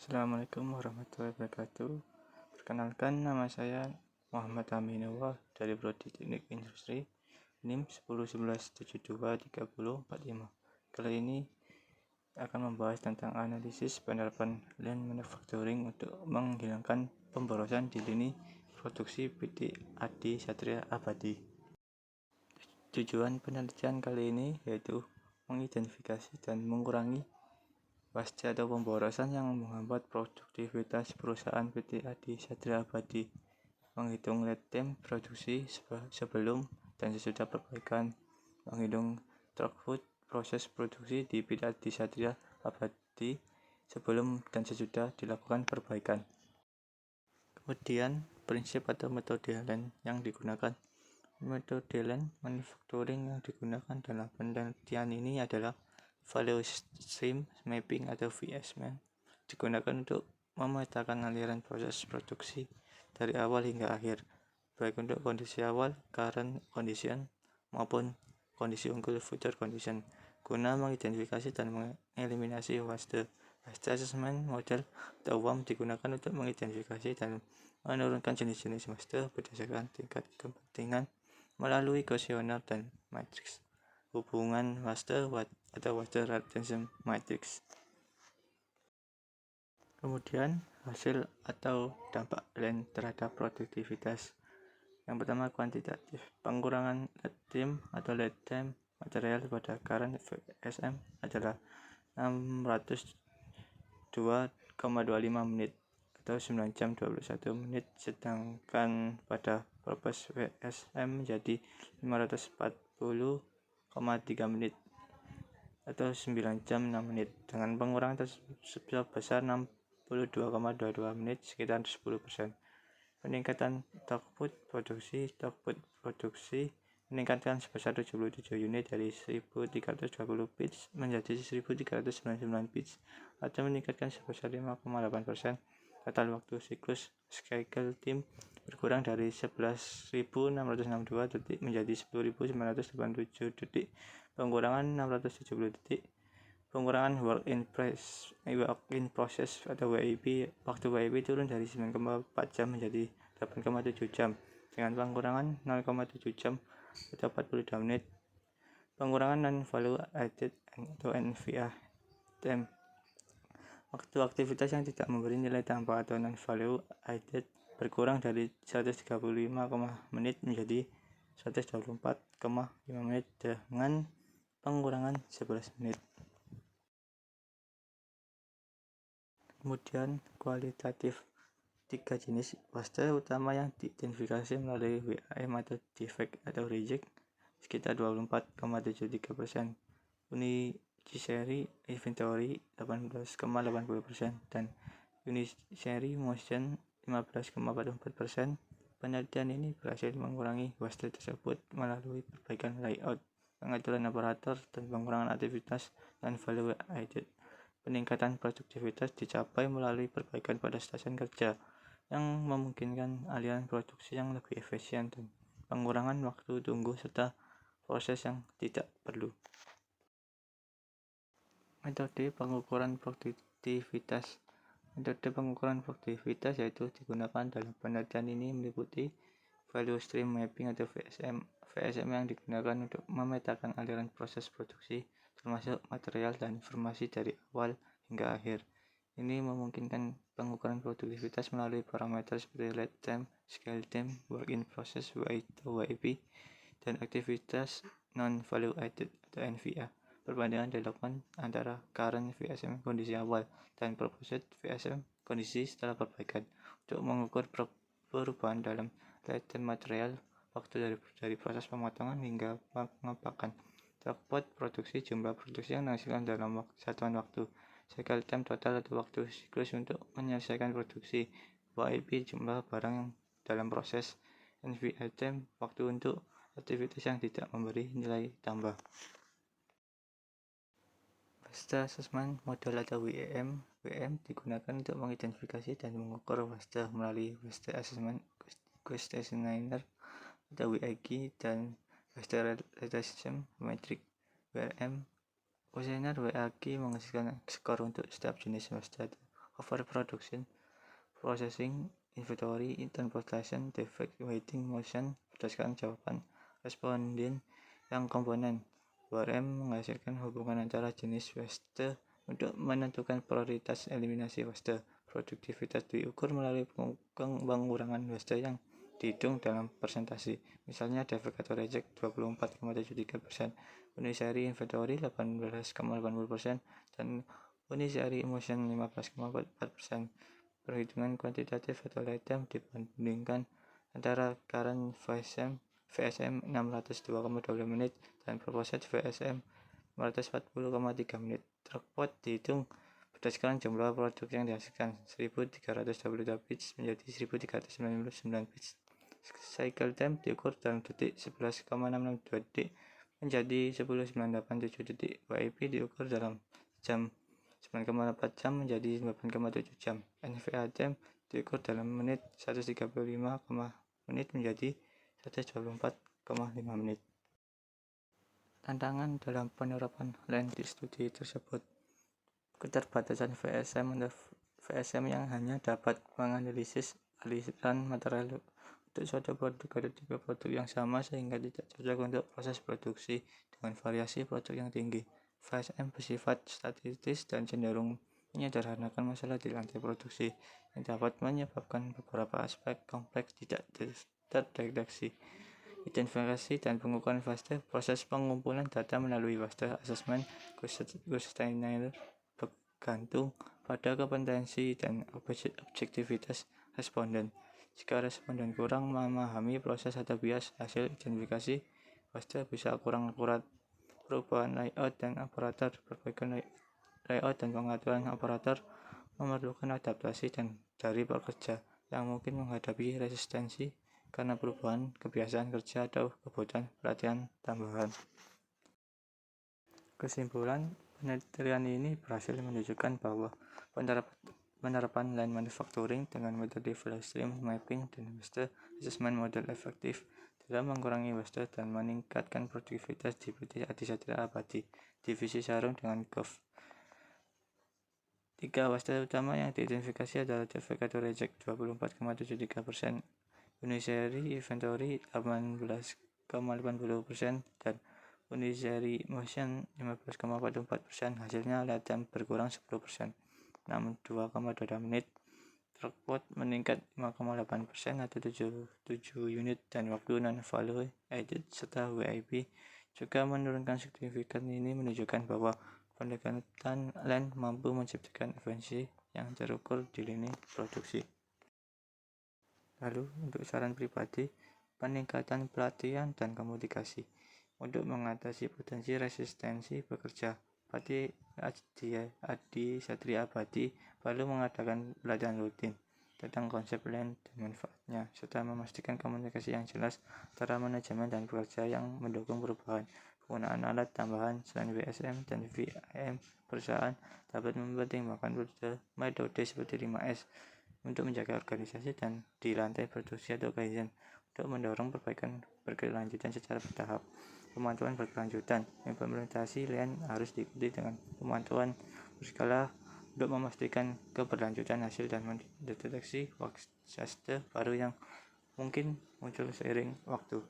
Assalamualaikum warahmatullahi wabarakatuh. Perkenalkan, nama saya Muhammad Aminullah dari Prodi Teknik Industri NIM 1011723045. Kali ini akan membahas tentang analisis penerapan Lean Manufacturing untuk menghilangkan pemborosan di lini produksi PT Adi Satria Abadi. Tujuan penelitian kali ini yaitu mengidentifikasi dan mengurangi waste atau pemborosan yang menghambat produktivitas perusahaan PT Adi Satria Abadi, menghitung lead time produksi sebelum dan sesudah perbaikan, menghitung throughput proses produksi di PT Adi Satria Abadi sebelum dan sesudah dilakukan perbaikan. Kemudian, prinsip atau metode Lean yang digunakan. Metode Lean Manufacturing yang digunakan dalam penelitian ini adalah Value Stream Mapping atau VSM, digunakan untuk memetakan aliran proses produksi dari awal hingga akhir, baik untuk kondisi awal, current condition, maupun kondisi unggul, future condition, guna mengidentifikasi dan mengeliminasi waste. Waste Assessment Model atau WAM digunakan untuk mengidentifikasi dan menurunkan jenis-jenis waste berdasarkan tingkat kepentingan melalui kuesioner dan matriks hubungan waste atau waste retention matrix. Kemudian hasil atau dampak Lean terhadap produktivitas. Yang pertama, kuantitatif. Pengurangan lead time atau lead time material pada current VSM adalah 602,25 menit atau 9 jam 21 menit, sedangkan pada purpose VSM menjadi 540,3 menit atau 9 jam 6 menit, dengan pengurangan sebesar 62,22 menit, sekitar 10%. Peningkatan throughput produksi meningkatkan sebesar 77 unit dari 1320 pitch menjadi 1399 pitch, atau meningkatkan sebesar 5,8%. Total waktu siklus cycle time berkurang dari 11.662 detik menjadi 10.987 detik, pengurangan 670 detik. Pengurangan work in process atau WIP. Waktu WIP turun dari 9,4 jam menjadi 8,7 jam, dengan pengurangan 0,7 jam atau 42 menit. Pengurangan non-value added atau NVA time. Waktu aktivitas yang tidak memberi nilai tambah atau non-value added berkurang dari 135, menit menjadi 124,5 menit, dengan pengurangan 11 menit. Kemudian kualitatif. 3 jenis waste utama yang diidentifikasi melalui WAM atau defect atau reject sekitar 24,73%, unicessary inventory 18,80%, dan unicessary motion 15,44%. Penelitian ini berhasil mengurangi waste tersebut melalui perbaikan layout, pengaturan operator, dan pengurangan aktivitas dan value added. Peningkatan produktivitas dicapai melalui perbaikan pada stasiun kerja yang memungkinkan aliran produksi yang lebih efisien dan pengurangan waktu tunggu serta proses yang tidak perlu. Metode pengukuran produktivitas. Metode pengukuran produktivitas yaitu digunakan dalam penelitian ini meliputi Value Stream Mapping atau VSM. VSM yang digunakan untuk memetakan aliran proses produksi, termasuk material dan informasi dari awal hingga akhir. Ini memungkinkan pengukuran produktivitas melalui parameter seperti lead time, scale time, work in process atau WIP, dan aktivitas non-value added atau NVA. Perbandingan dilakukan antara current VSM kondisi awal dan proposed VSM kondisi setelah perbaikan untuk mengukur perubahan dalam lead time material, waktu dari proses pemotongan hingga pengepakan, throughput produksi, jumlah produksi yang dihasilkan dalam satuan waktu, cycle time total atau waktu siklus untuk menyelesaikan produksi, WIP jumlah barang yang dalam proses, NVA time waktu untuk aktivitas yang tidak memberi nilai tambah. Waste Assessment Model atau WAM. WAM digunakan untuk mengidentifikasi dan mengukur waste melalui Waste Assessment Questionnaire atau WAQ dan Waste Retention Matrix. WAM Questionnaire WAQ menghasilkan skor untuk setiap jenis waste overproduction, processing, inventory, transportation, defect, waiting, motion, berdasarkan jawaban responden yang komponen. URM menghasilkan hubungan antara jenis waste untuk menentukan prioritas eliminasi waste. Produktivitas diukur melalui pengurangan waste yang dihitung dalam persentase. Misalnya defect atau reject 24,73%, unisari inventory 18,80%, dan unisari motion 15,44%. Perhitungan kuantitatif atau item dibandingkan antara current VSM 602,12 menit dan proposed VSM 540,3 menit. Throughput dihitung berdasarkan jumlah produk yang dihasilkan, 1322 bits menjadi 1399 bits. Cycle time diukur dalam detik, 11,662 detik menjadi 10,987 detik. WIP diukur dalam jam, 9,4 jam menjadi 8,7 jam. NVA time diukur dalam menit, 135, menit menjadi 124,5 menit. Tantangan dalam penerapan line di studi tersebut: keterbatasan VSM yang hanya dapat menganalisis aliran material untuk suatu produk atau tipe produk yang sama sehingga tidak cocok untuk proses produksi dengan variasi produk yang tinggi. VSM bersifat statis dan cenderung menyederhanakan masalah di lantai produksi yang dapat menyebabkan beberapa aspek kompleks tidak terdeteksi. Identifikasi dan pengukuran waste. Proses pengumpulan data melalui waste assessment questionnaire bergantung pada kompetensi dan objektivitas responden. Jika responden kurang memahami proses atau bias hasil identifikasi waste bisa kurang akurat. Perubahan layout dan operator. Perbaikan layout dan pengaturan operator memerlukan adaptasi dari pekerja yang mungkin menghadapi resistensi karena perubahan kebiasaan kerja atau kebutuhan pelatihan tambahan. Kesimpulan, penelitian ini berhasil menunjukkan bahwa penerapan lean manufacturing dengan metode value stream mapping dan waste assessment model efektif dalam mengurangi waste dan meningkatkan produktivitas di PT Adisatria Abadi, divisi Sarung dengan GOV. 3 waste utama yang diidentifikasi adalah defect atau reject 24,73%, unisary inventory 18,80%, dan unisary motion 15,44%. Hasilnya lead time berkurang 10%, 62,2 menit. Throughput meningkat 5,8% atau 77 unit, dan waktu non-value added serta WIP juga menurunkan signifikan. Ini menunjukkan bahwa pendekatan lean mampu menciptakan efisiensi yang terukur di lini produksi. Lalu, untuk saran pribadi, peningkatan pelatihan dan komunikasi untuk mengatasi potensi resistensi bekerja. PT Adisatria Abadi perlu mengadakan pelatihan rutin tentang konsep lean dan manfaatnya, serta memastikan komunikasi yang jelas antara manajemen dan pekerja yang mendukung perubahan. Penggunaan alat tambahan selain VSM dan VIM perusahaan dapat mempertimbangkan metode seperti 5S untuk menjaga organisasi dan di lantai produksi atau kaizen untuk mendorong perbaikan berkelanjutan secara bertahap. Pemantauan berkelanjutan. Implementasi lean harus diikuti dengan pemantauan berskala untuk memastikan keberlanjutan hasil dan mendeteksi waste baru yang mungkin muncul seiring waktu.